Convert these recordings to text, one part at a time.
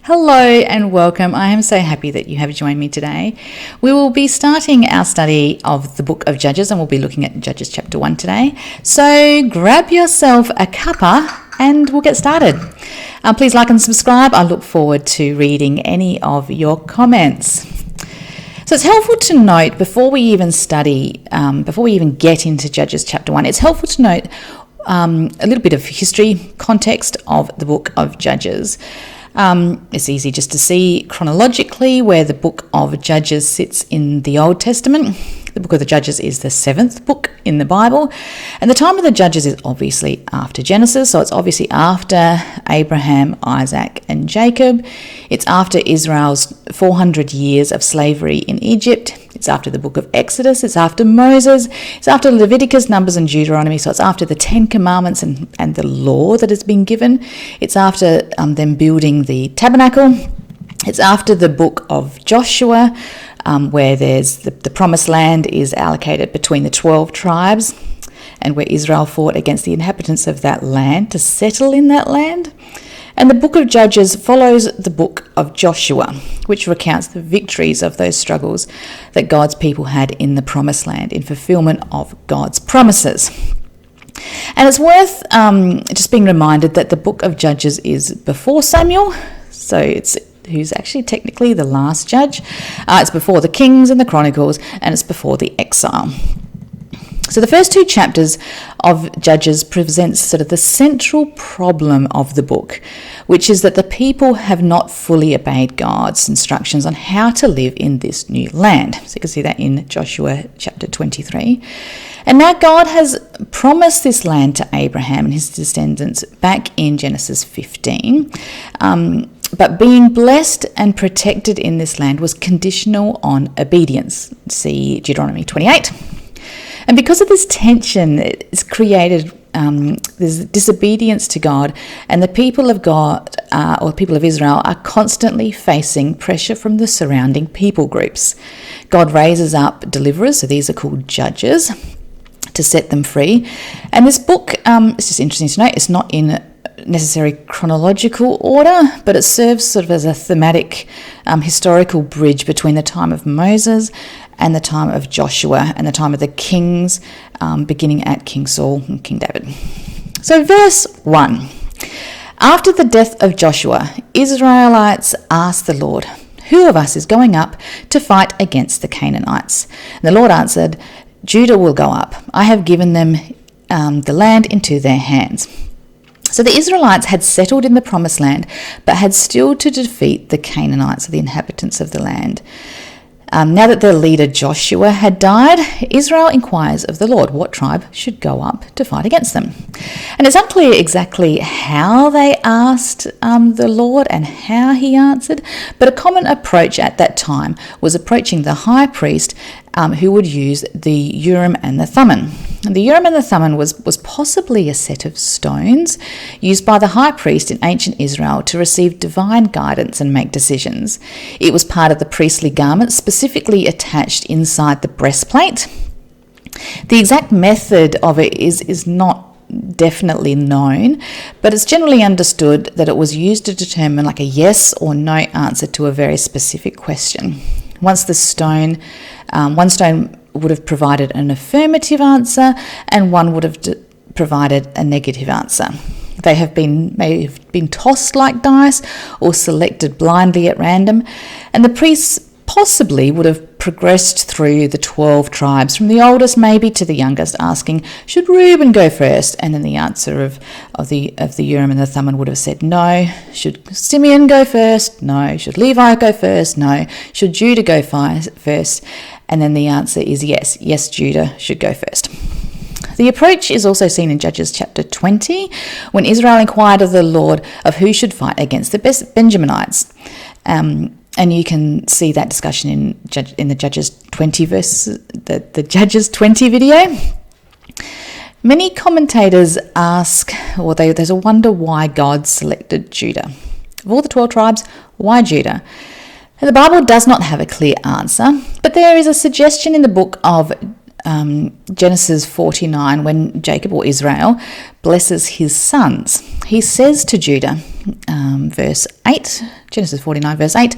Hello and welcome. I am so happy that you have joined me today. We will be starting our study of the book of Judges and we'll be looking at Judges chapter 1 today. So grab yourself a cuppa and we'll get started. Please like and subscribe. I look forward to reading any of your comments. So it's helpful to note before we even get into Judges chapter 1, it's helpful to note a little bit of history context of the book of Judges. It's easy just to see chronologically where the book of Judges sits in the Old Testament. The book of the Judges is the 7th book in the Bible, and the time of the Judges is obviously after Genesis, so it's obviously after Abraham, Isaac and Jacob. It's after Israel's 400 years of slavery in Egypt. It's after the book of Exodus. It's after Moses. It's after Leviticus, Numbers and Deuteronomy, so it's after the 10 Commandments and the law that has been given. It's after them building the tabernacle. It's after the book of Joshua, where there's the promised land is allocated between the 12 tribes and where Israel fought against the inhabitants of that land to settle in that land. And the book of Judges follows the book of Joshua, which recounts the victories of those struggles that God's people had in the promised land in fulfillment of God's promises. And it's worth just being reminded that the book of Judges is before Samuel, so it's who's actually technically the last judge. It's before the Kings and the Chronicles, and it's before the exile. So the first two chapters of Judges presents sort of the central problem of the book, which is that the people have not fully obeyed God's instructions on how to live in this new land. So you can see that in Joshua chapter 23. And now God has promised this land to Abraham and his descendants back in Genesis 15. But being blessed and protected in this land was conditional on obedience. See Deuteronomy 28. And because of this tension, it's created there's disobedience to God, and the people of God, or people of Israel, are constantly facing pressure from the surrounding people groups. God raises up deliverers, so these are called judges, to set them free. And this book, it's just interesting to note, it's not in necessary chronological order, but it serves sort of as a thematic historical bridge between the time of Moses and the time of Joshua and the time of the kings, beginning at King Saul and King David. So verse 1. After the death of Joshua, Israelites asked the Lord, "Who of us is going up to fight against the Canaanites?" And the Lord answered, "Judah will go up. I have given them the land into their hands." So the Israelites had settled in the promised land, but had still to defeat the Canaanites, the inhabitants of the land. Now that their leader Joshua had died, Israel inquires of the Lord what tribe should go up to fight against them. And it's unclear exactly how they asked the Lord and how he answered, but a common approach at that time was approaching the high priest who would use the Urim and the Thummim. And the Urim and the Thummim was possibly a set of stones used by the high priest in ancient Israel to receive divine guidance and make decisions. It was part of the priestly garment, specifically attached inside the breastplate. The exact method of it is not definitely known, but it's generally understood that it was used to determine like a yes or no answer to a very specific question. One stone would have provided an affirmative answer, and one would have provided a negative answer. They may have been tossed like dice or selected blindly at random, and the priests possibly would have progressed through the 12 tribes, from the oldest maybe to the youngest, asking, should Reuben go first? And then the answer of the Urim and the Thummim would have said no. Should Simeon go first? No. Should Levi go first? No. Should Judah go first? And then the answer is yes. Yes, Judah should go first. The approach is also seen in Judges chapter 20, when Israel inquired of the Lord of who should fight against the Benjaminites. And you can see that discussion in the Judges 20 the Judges 20 video. Many commentators ask, or there's a wonder why God selected Judah. Of all the 12 tribes, why Judah? And the Bible does not have a clear answer, but there is a suggestion in the book of Genesis 49 when Jacob, or Israel, blesses his sons. He says to Judah, verse 8, Genesis 49, verse 8,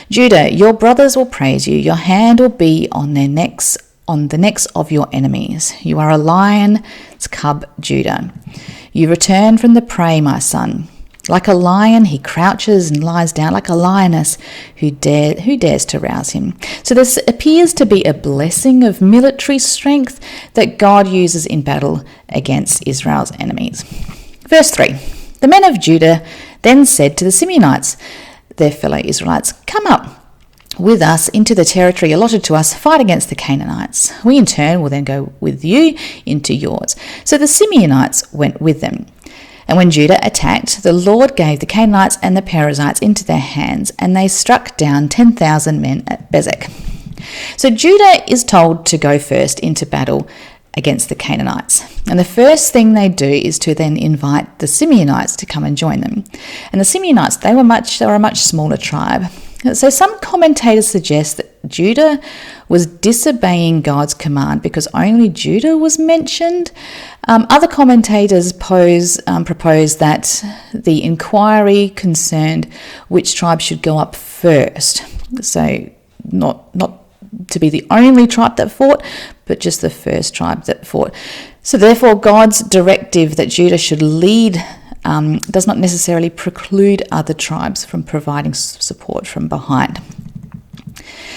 Judah, your brothers will praise you. Your hand will be on their necks, on the necks of your enemies. You are a lion's cub, Judah. You return from the prey, my son. Like a lion, he crouches and lies down, like a lioness who dares to rouse him. So this appears to be a blessing of military strength that God uses in battle against Israel's enemies. Verse 3, the men of Judah then said to the Simeonites, their fellow Israelites, come up with us into the territory allotted to us, fight against the Canaanites. We in turn will then go with you into yours. So the Simeonites went with them. And when Judah attacked, the Lord gave the Canaanites and the Perizzites into their hands, and they struck down 10,000 men at Bezek. So Judah is told to go first into battle against the Canaanites. And the first thing they do is to then invite the Simeonites to come and join them. And the Simeonites, they were a much smaller tribe. So some commentators suggest that Judah was disobeying God's command because only Judah was mentioned. Other commentators propose that the inquiry concerned which tribe should go up first. So not to be the only tribe that fought, but just the first tribe that fought. So therefore, God's directive that Judah should lead does not necessarily preclude other tribes from providing support from behind.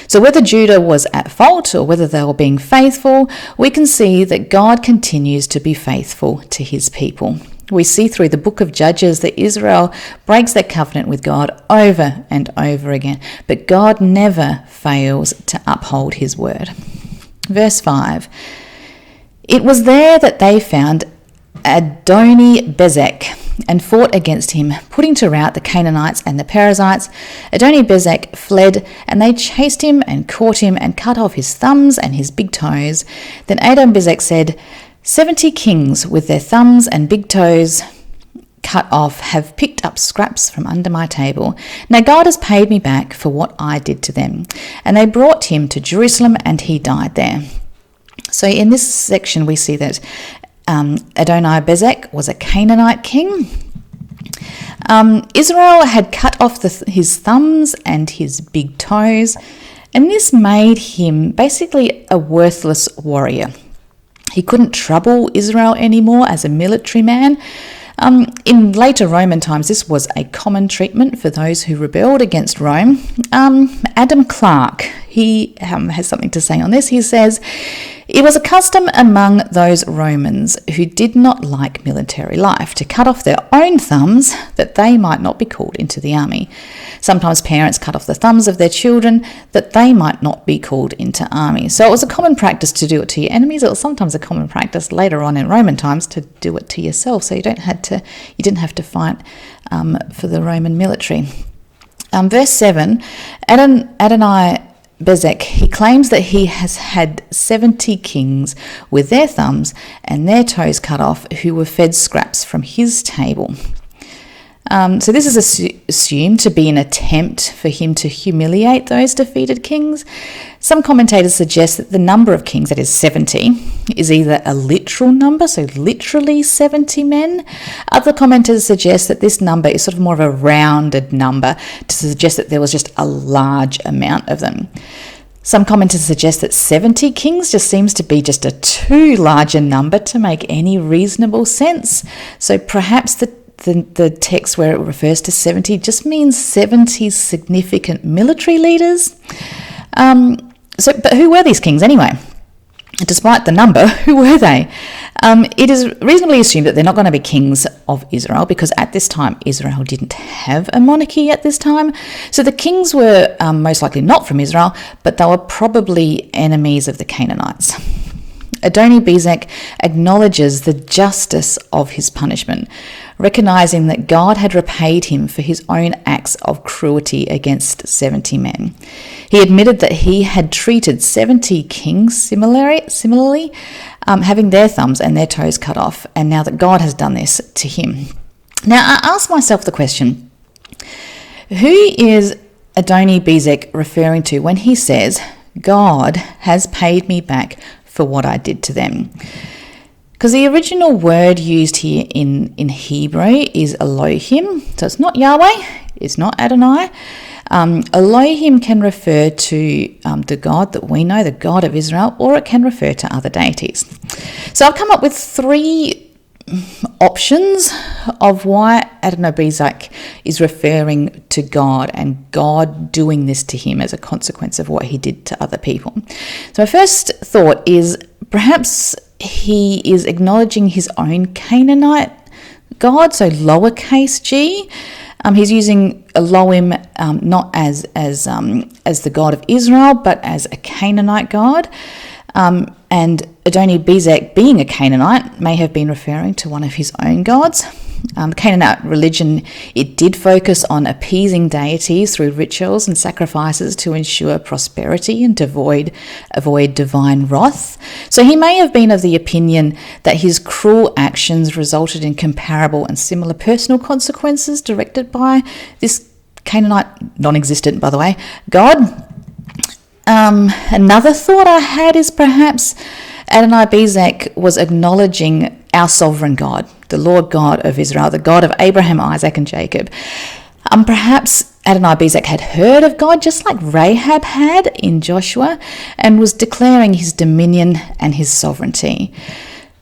So whether Judah was at fault or whether they were being faithful, we can see that God continues to be faithful to his people. We see through the book of Judges that Israel breaks their covenant with God over and over again, but God never fails to uphold his word. Verse 5, it was there that they found Adoni-Bezek and fought against him, putting to rout the Canaanites and the Perizzites. Adoni-Bezek fled, and they chased him and caught him and cut off his thumbs and his big toes. Then Adoni-Bezek said, 70 kings with their thumbs and big toes cut off have picked up scraps from under my table. Now God has paid me back for what I did to them. And they brought him to Jerusalem, and he died there. So in this section we see that Adoni-Bezek was a Canaanite king. Israel had cut off his thumbs and his big toes, and this made him basically a worthless warrior. He couldn't trouble Israel anymore as a military man. In later Roman times, this was a common treatment for those who rebelled against Rome. Adam Clarke, he has something to say on this. He says, it was a custom among those Romans who did not like military life to cut off their own thumbs that they might not be called into the army. Sometimes parents cut off the thumbs of their children that they might not be called into army. So it was a common practice to do it to your enemies. It was sometimes a common practice later on in Roman times to do it to yourself. So you didn't have to fight for the Roman military. Verse 7, Adoni-Bezek, he claims that he has had 70 kings with their thumbs and their toes cut off who were fed scraps from his table. So this is assumed to be an attempt for him to humiliate those defeated kings. Some commentators suggest that the number of kings, that is 70, is either a literal number, so literally 70 men. Other commentators suggest that this number is sort of more of a rounded number to suggest that there was just a large amount of them. Some commentators suggest that 70 kings just seems to be just a too large a number to make any reasonable sense. So perhaps the text where it refers to 70 just means 70 significant military leaders. But who were these kings anyway? Despite the number, who were they? It is reasonably assumed that they're not going to be kings of Israel, because at this time Israel didn't have a monarchy at this time. So the kings were most likely not from Israel, but they were probably enemies of the Canaanites. Adoni-Bezek acknowledges the justice of his punishment, recognizing that God had repaid him for his own acts of cruelty against 70 men. He admitted that he had treated 70 kings similarly, having their thumbs and their toes cut off, and now that God has done this to him. Now, I ask myself the question, who is Adoni-Bezek referring to when he says, God has paid me back for what I did to them? because the original word used here in Hebrew is Elohim. So it's not Yahweh, it's not Adonai. Elohim can refer to the God that we know, the God of Israel, or it can refer to other deities. So I've come up with 3 options of why Adonai-Bezek is referring to God and God doing this to him as a consequence of what he did to other people. So my first thought is perhaps he is acknowledging his own Canaanite God, so lowercase g. He's using Elohim not as the God of Israel, but as a Canaanite God. And Adonai-Bezek, being a Canaanite, may have been referring to one of his own gods. The Canaanite religion, it did focus on appeasing deities through rituals and sacrifices to ensure prosperity and to avoid divine wrath. So he may have been of the opinion that his cruel actions resulted in comparable and similar personal consequences directed by this Canaanite, non-existent by the way, God. Another thought I had is perhaps Adonai-Bezek was acknowledging our sovereign God, the Lord God of Israel, the God of Abraham, Isaac and Jacob. Perhaps Adonai-Bezek had heard of God just like Rahab had in Joshua and was declaring his dominion and his sovereignty.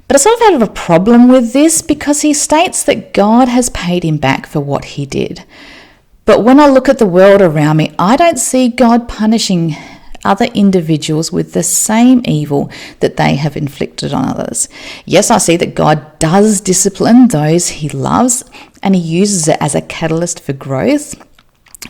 But I sort of have a problem with this because he states that God has paid him back for what he did. But when I look at the world around me, I don't see God punishing other individuals with the same evil that they have inflicted on others. Yes, I see that God does discipline those he loves and he uses it as a catalyst for growth,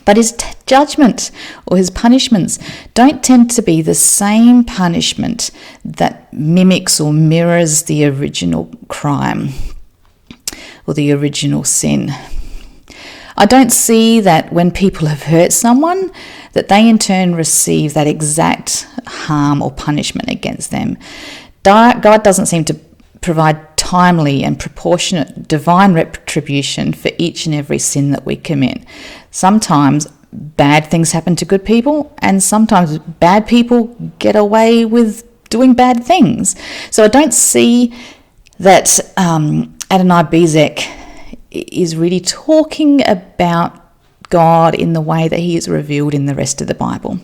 but his judgment or his punishments don't tend to be the same punishment that mimics or mirrors the original crime or the original sin. I don't see that when people have hurt someone, that they in turn receive that exact harm or punishment against them. God doesn't seem to provide timely and proportionate divine retribution for each and every sin that we commit. Sometimes bad things happen to good people, and sometimes bad people get away with doing bad things. So I don't see that Adonai-Bezek is really talking about God in the way that he is revealed in the rest of the Bible.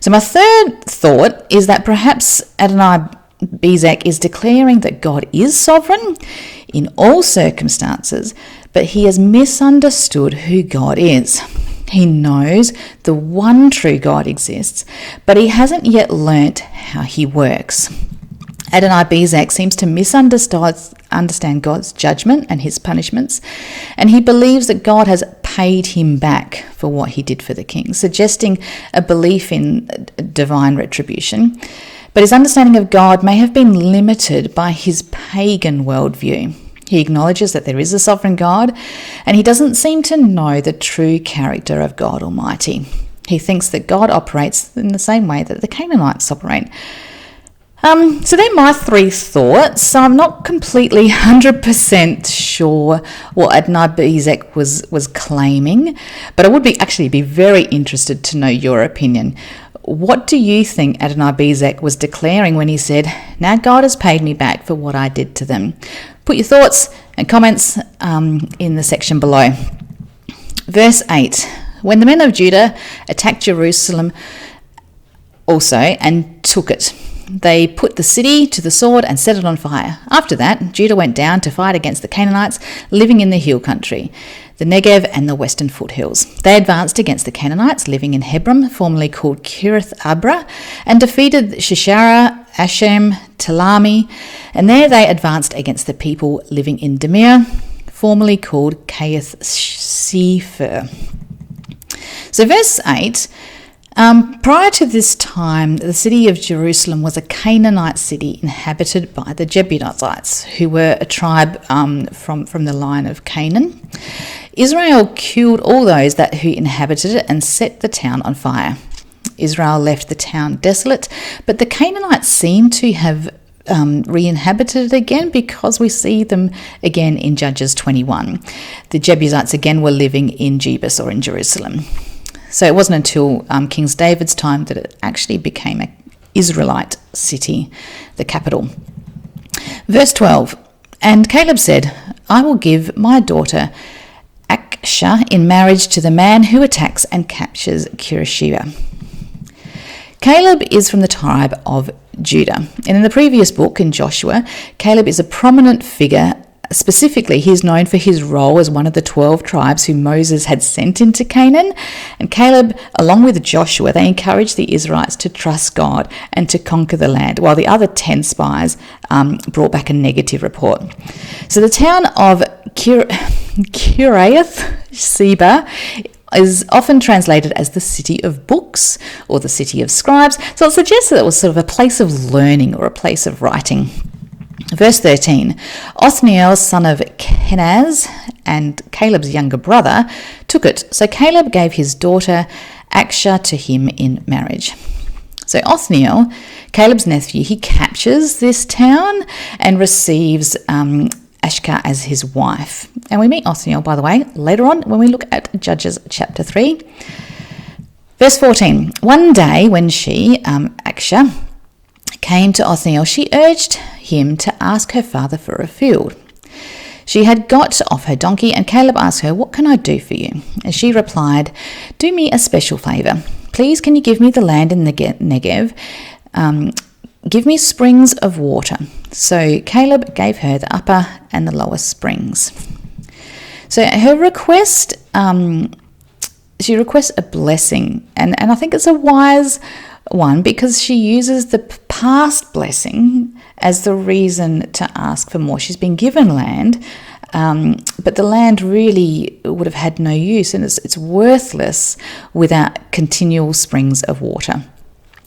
So my third thought is that perhaps Adonai-Bezek is declaring that God is sovereign in all circumstances, but he has misunderstood who God is. He knows the one true God exists, but he hasn't yet learnt how he works. Adonai-Bezek seems to misunderstand God's judgment and his punishments, and he believes that God has paid him back for what he did for the king, suggesting a belief in divine retribution. But his understanding of God may have been limited by his pagan worldview. He acknowledges that there is a sovereign God, and he doesn't seem to know the true character of God Almighty. He thinks that God operates in the same way that the Canaanites operate. So they're my 3 thoughts. I'm not completely 100% sure what Adonai-Bezek was claiming, but I would be very interested to know your opinion. What do you think Adonai-Bezek was declaring when he said, "Now God has paid me back for what I did to them"? Put your thoughts and comments in the section below. Verse 8, when the men of Judah attacked Jerusalem also and took it, they put the city to the sword and set it on fire. After that, Judah went down to fight against the Canaanites living in the hill country, the Negev and the western foothills. They advanced against the Canaanites living in Hebron, formerly called Kiriath Arba, and defeated Shishara, Ashem, Telami, and there they advanced against the people living in Demir, formerly called Kiriath Sefer. So verse 8, prior to this time, the city of Jerusalem was a Canaanite city inhabited by the Jebusites, who were a tribe from the line of Canaan. Israel killed all those who inhabited it and set the town on fire. Israel left the town desolate, but the Canaanites seem to have re-inhabited it again, because we see them again in Judges 21. The Jebusites again were living in Jebus, or in Jerusalem. So it wasn't until King David's time that it actually became an Israelite city, the capital. Verse 12, and Caleb said, I will give my daughter Akshah in marriage to the man who attacks and captures Kirisheba. Caleb is from the tribe of Judah. And in the previous book, in Joshua, Caleb is a prominent figure. Specifically, he is known for his role as one of the 12 tribes who Moses had sent into Canaan. And Caleb, along with Joshua, they encouraged the Israelites to trust God and to conquer the land, while the other 10 spies brought back a negative report. So the town of Kiriath Seba is often translated as the city of books or the city of scribes. So it suggests that it was sort of a place of learning or a place of writing. Verse 13, Othniel, son of Kenaz, and Caleb's younger brother, took it. So Caleb gave his daughter Akshah to him in marriage. So Othniel, Caleb's nephew, he captures this town and receives Akshah as his wife. And we meet Othniel, by the way, later on when we look at Judges chapter 3. Verse 14, one day when she, Akshah, came to Othniel, she urged him to ask her father for a field. She had got off her donkey, and Caleb asked her, what can I do for you? And she replied, do me a special favour. Please, can you give me the land in the Negev? Give me springs of water. So Caleb gave her the upper and the lower springs. So her request, she requests a blessing, and I think it's a wise one because she uses the past blessing as the reason to ask for more. She's been given land, but the land really would have had no use, and it's worthless without continual springs of water.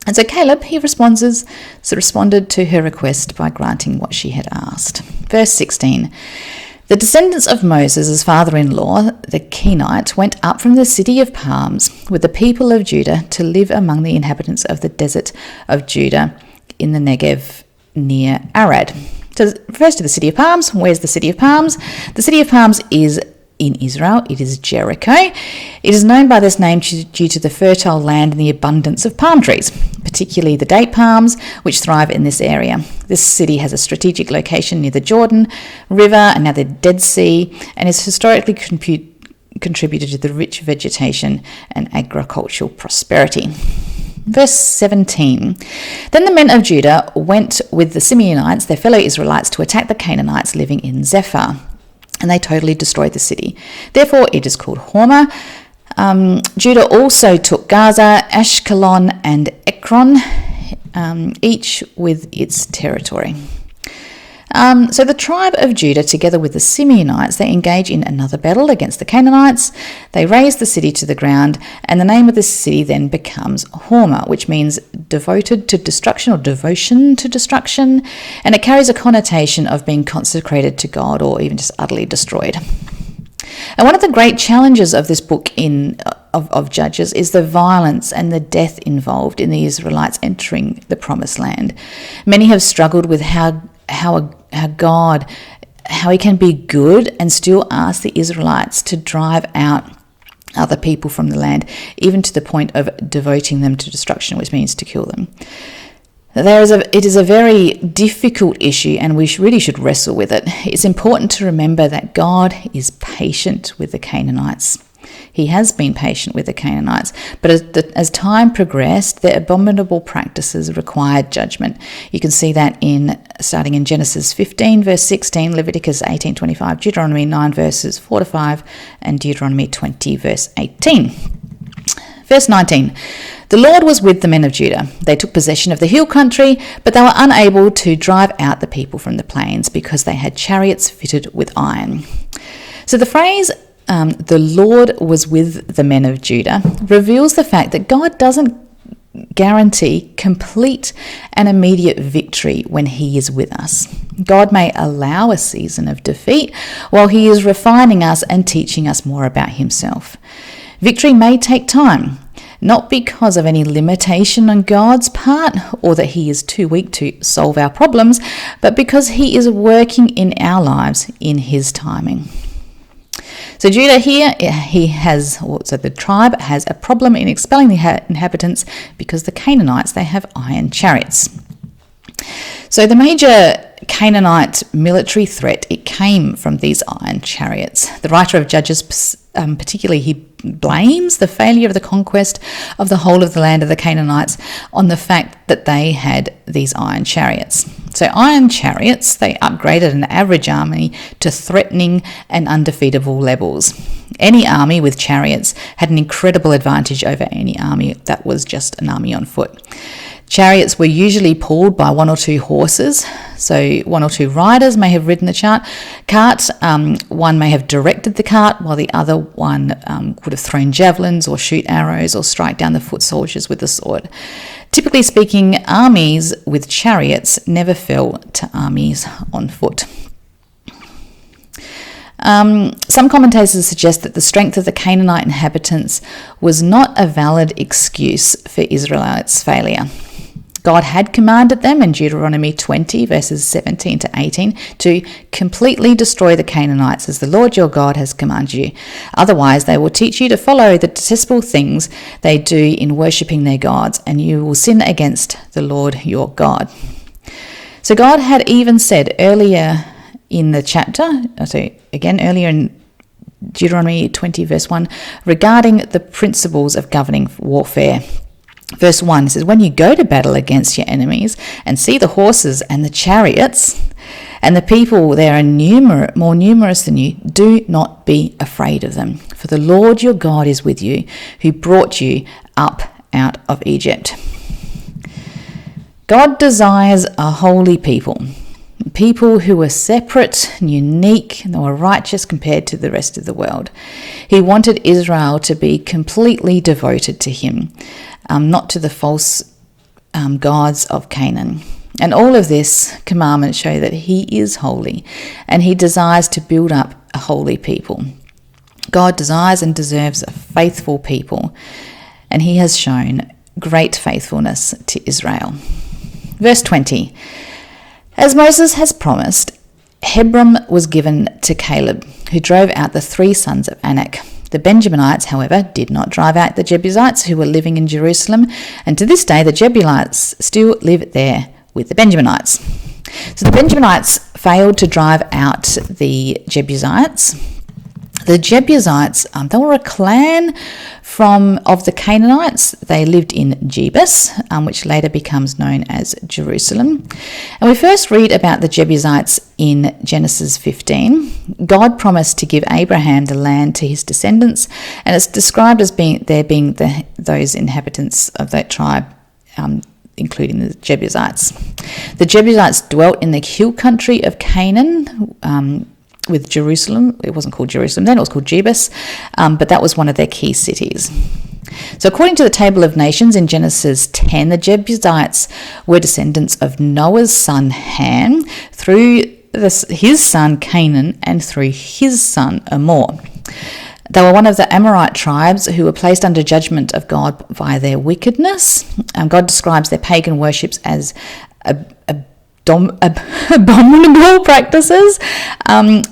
And so Caleb, he responded to her request by granting what she had asked. Verse 16, the descendants of Moses, his father-in-law, the Canaanites, went up from the city of palms with the people of Judah to live among the inhabitants of the desert of Judah in the Negev near Arad. So it refers to the city of palms. Where's the city of palms? The city of palms is in Israel. It is Jericho. It is known by this name due to the fertile land and the abundance of palm trees, particularly the date palms, which thrive in this area. This city has a strategic location near the Jordan River and now the Dead Sea, and is historically contributed to the rich vegetation and agricultural prosperity. Verse 17, then the men of Judah went with the Simeonites, their fellow Israelites, to attack the Canaanites living in Zephath, and they totally destroyed the city. Therefore, it is called Hormah. Judah also took Gaza, Ashkelon, and Ekron, each with its territory. So the tribe of Judah, together with the Simeonites, they engage in another battle against the Canaanites. They raze the city to the ground, and the name of the city then becomes Hormah, which means devoted to destruction or devotion to destruction, and it carries a connotation of being consecrated to God or even just utterly destroyed. And one of the great challenges of this book of Judges is the violence and the death involved in the Israelites entering the Promised Land. Many have struggled with how God can be good and still ask the Israelites to drive out other people from the land, even to the point of devoting them to destruction, which means to kill them. It is a very difficult issue, and we really should wrestle with it. It's important to remember that God is patient with the Canaanites. He has been patient with the Canaanites, but as time progressed, their abominable practices required judgment. You can see that starting in Genesis 15, verse 16, Leviticus 18:25, Deuteronomy 9, verses 4 to 5, and Deuteronomy 20, verse 18. Verse 19, the Lord was with the men of Judah. They took possession of the hill country, but they were unable to drive out the people from the plains because they had chariots fitted with iron. So the phrase, the Lord was with the men of Judah, reveals the fact that God doesn't guarantee complete and immediate victory when he is with us. God may allow a season of defeat while he is refining us and teaching us more about himself. Victory may take time, not because of any limitation on God's part or that he is too weak to solve our problems, but because he is working in our lives in his timing. So Judah here, the tribe has a problem in expelling the inhabitants because the Canaanites, they have iron chariots. So the major Canaanite military threat, it came from these iron chariots. The writer of Judges, particularly, he blames the failure of the conquest of the whole of the land of the Canaanites on the fact that they had these iron chariots. So iron chariots, they upgraded an average army to threatening and undefeatable levels. Any army with chariots had an incredible advantage over any army that was just an army on foot. Chariots were usually pulled by one or two horses, so one or two riders may have ridden the cart. One may have directed the cart, while the other one would have thrown javelins or shoot arrows or strike down the foot soldiers with the sword. Typically speaking, armies with chariots never fell to armies on foot. Some commentators suggest that the strength of the Canaanite inhabitants was not a valid excuse for Israelites' failure. God had commanded them in Deuteronomy 20 verses 17 to 18 to completely destroy the Canaanites as the Lord your God has commanded you. Otherwise, they will teach you to follow the detestable things they do in worshipping their gods, and you will sin against the Lord your God. So God had even said earlier in the chapter, earlier in Deuteronomy 20 verse 1, regarding the principles of governing warfare. Verse 1 says, when you go to battle against your enemies and see the horses and the chariots and the people there are more numerous than you, do not be afraid of them. For the Lord your God is with you, who brought you up out of Egypt. God desires a holy people who are separate and unique and were righteous compared to the rest of the world. He wanted Israel to be completely devoted to him, not to the false gods of Canaan. And all of this commandments show that he is holy and he desires to build up a holy people. God desires and deserves a faithful people, and he has shown great faithfulness to Israel. Verse 20. As Moses has promised, Hebron was given to Caleb, who drove out the 3 sons of Anak. The Benjaminites, however, did not drive out the Jebusites who were living in Jerusalem, and to this day the Jebusites still live there with the Benjaminites. So the Benjaminites failed to drive out the Jebusites. The Jebusites, they were a clan of the Canaanites. They lived in Jebus, which later becomes known as Jerusalem. And we first read about the Jebusites in Genesis 15. God promised to give Abraham the land to his descendants, and it's described as being those inhabitants of that tribe, including the Jebusites. The Jebusites dwelt in the hill country of Canaan, with Jerusalem. It wasn't called Jerusalem then, it was called Jebus, but that was one of their key cities. So according to the Table of Nations in Genesis 10, the Jebusites were descendants of Noah's son Ham through his son Canaan and through his son Amor. They were one of the Amorite tribes who were placed under judgment of God via their wickedness. God describes their pagan worships as abominable practices,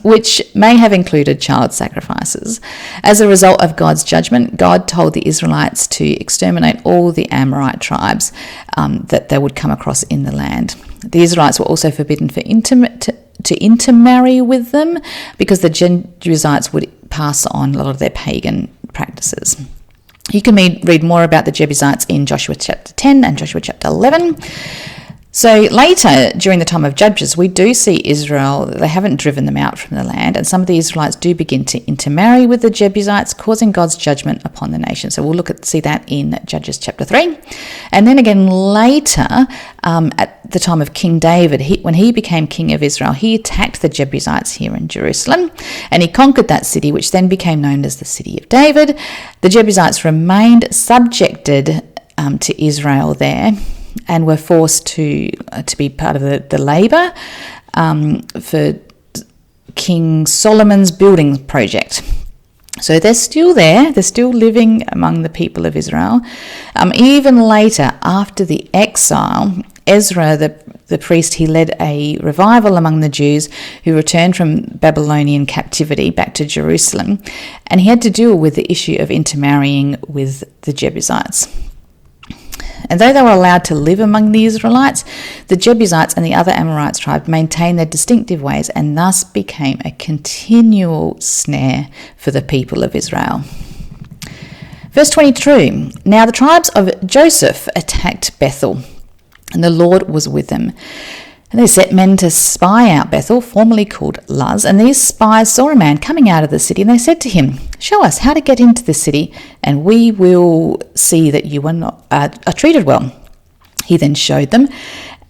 which may have included child sacrifices. As a result of God's judgment, God told the Israelites to exterminate all the Amorite tribes that they would come across in the land. The Israelites were also forbidden to intermarry with them, because the Jebusites would pass on a lot of their pagan practices. You can read more about the Jebusites in Joshua chapter 10 and Joshua chapter 11. So later, during the time of Judges, we do see Israel, they haven't driven them out from the land, and some of the Israelites do begin to intermarry with the Jebusites, causing God's judgment upon the nation. So we'll see that in Judges chapter 3. And then again later, at the time of King David, when he became king of Israel, he attacked the Jebusites here in Jerusalem, and he conquered that city, which then became known as the city of David. The Jebusites remained subjected to Israel there, and were forced to be part of the labour for King Solomon's building project. So they're still there, they're still living among the people of Israel. Even later, after the exile, Ezra, the priest, he led a revival among the Jews who returned from Babylonian captivity back to Jerusalem, and he had to deal with the issue of intermarrying with the Jebusites. And though they were allowed to live among the Israelites, the Jebusites and the other Amorites tribes maintained their distinctive ways and thus became a continual snare for the people of Israel. Verse 22, now the tribes of Joseph attacked Bethel, and the Lord was with them. And they set men to spy out Bethel, formerly called Luz, and these spies saw a man coming out of the city, and they said to him, show us how to get into the city, and we will see that you are treated well. He then showed them,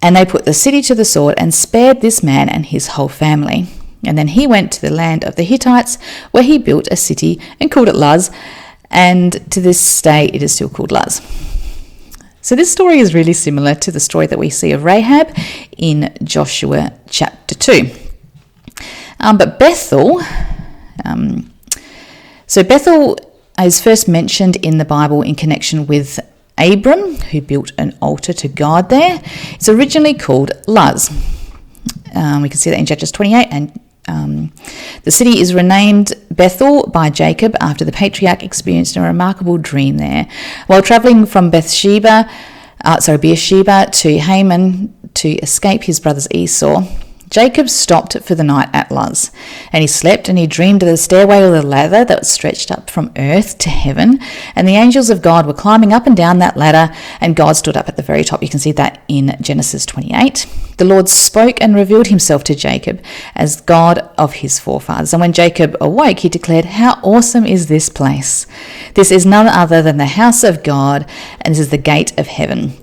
and they put the city to the sword and spared this man and his whole family. And then he went to the land of the Hittites, where he built a city and called it Luz, and to this day it is still called Luz. So this story is really similar to the story that we see of Rahab in Joshua chapter 2. But Bethel, Bethel is first mentioned in the Bible in connection with Abram, who built an altar to God there. It's originally called Luz. We can see that in Judges 28, and the city is renamed Bethel by Jacob after the patriarch experienced a remarkable dream there. While travelling from Beersheba to Haman to escape his brother's Esau, Jacob stopped for the night at Luz, and he slept, and he dreamed of the stairway or the ladder that was stretched up from earth to heaven, and the angels of God were climbing up and down that ladder, and God stood up at the very top. You can see that in Genesis 28. The Lord spoke and revealed himself to Jacob as God of his forefathers. And when Jacob awoke, he declared, how awesome is this place? This is none other than the house of God, and this is the gate of heaven.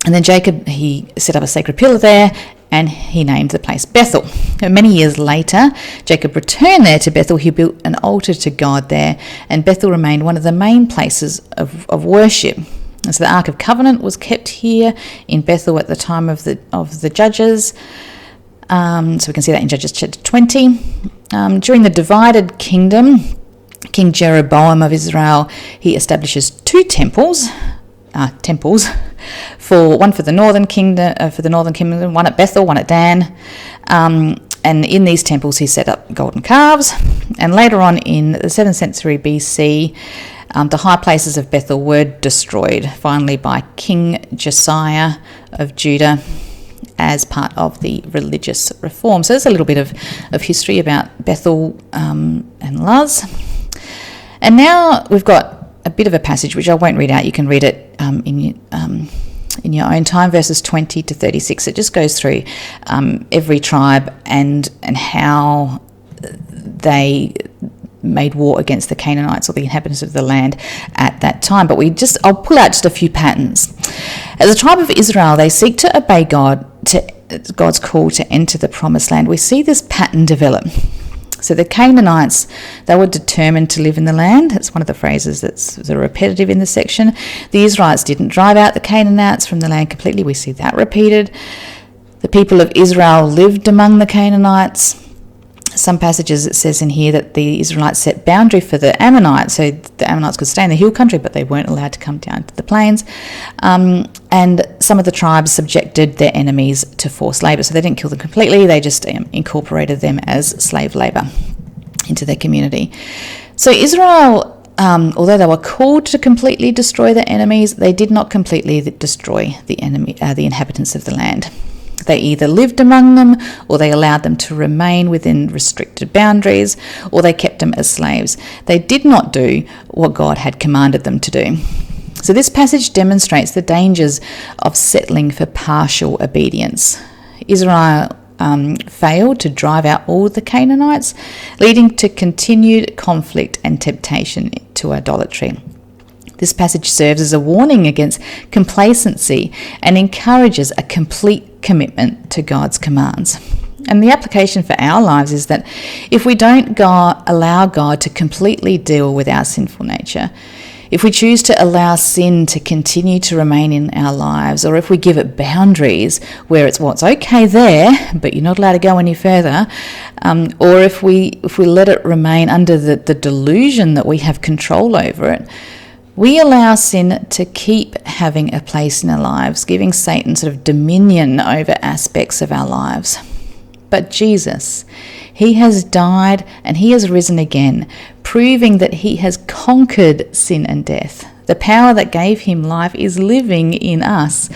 And then Jacob, he set up a sacred pillar there, and he named the place Bethel. And many years later, Jacob returned there to Bethel. He built an altar to God there, and Bethel remained one of the main places of worship. And so the Ark of Covenant was kept here in Bethel at the time of the Judges. So we can see that in Judges chapter 20. During the divided kingdom, King Jeroboam of Israel, he establishes two temples, one for the northern kingdom, one at Bethel, one at Dan. And in these temples he set up golden calves. And later on in the 7th century BC, the high places of Bethel were destroyed finally by King Josiah of Judah as part of the religious reform. So there's a little bit of history about Bethel and Luz. And now we've got a bit of a passage which I won't read out. You can read it in your own time, verses 20 to 36. It just goes through every tribe and how they made war against the Canaanites or the inhabitants of the land at that time. But I'll pull out just a few patterns. As a tribe of Israel, they seek to obey God's call to enter the promised land. We see this pattern develop. So the Canaanites, they were determined to live in the land. That's one of the phrases that's repetitive in this section. The Israelites didn't drive out the Canaanites from the land completely. We see that repeated. The people of Israel lived among the Canaanites. Some passages it says in here that the Israelites set boundary for the Ammonites, so the Ammonites could stay in the hill country, but they weren't allowed to come down to the plains. And some of the tribes subjected their enemies to forced labour, so they didn't kill them completely, they just incorporated them as slave labour into their community. So Israel, although they were called to completely destroy their enemies, they did not completely destroy the inhabitants of the land. They either lived among them, or they allowed them to remain within restricted boundaries, or they kept them as slaves. They did not do what God had commanded them to do. So this passage demonstrates the dangers of settling for partial obedience. Israel failed to drive out all the Canaanites, leading to continued conflict and temptation to idolatry. This passage serves as a warning against complacency and encourages a complete commitment to God's commands. And the application for our lives is that if we don't allow God to completely deal with our sinful nature, if we choose to allow sin to continue to remain in our lives, or if we give it boundaries where it's okay there, but you're not allowed to go any further, or if we let it remain under the delusion that we have control over it, we allow sin to keep having a place in our lives, giving Satan sort of dominion over aspects of our lives. But Jesus, he has died and he has risen again, proving that he has conquered sin and death, The power that gave him life is living in us.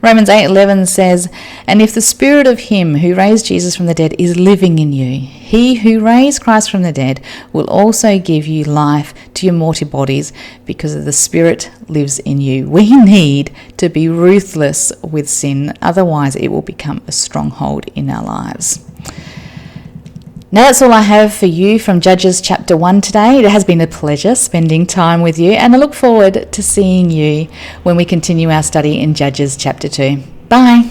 Romans 8:11 says, "And if the spirit of him who raised Jesus from the dead is living in you, he who raised Christ from the dead will also give you life to your mortal bodies because the spirit lives in you." We need to be ruthless with sin, otherwise it will become a stronghold in our lives. Now that's all I have for you from Judges chapter 1 today. It has been a pleasure spending time with you, and I look forward to seeing you when we continue our study in Judges chapter 2. Bye.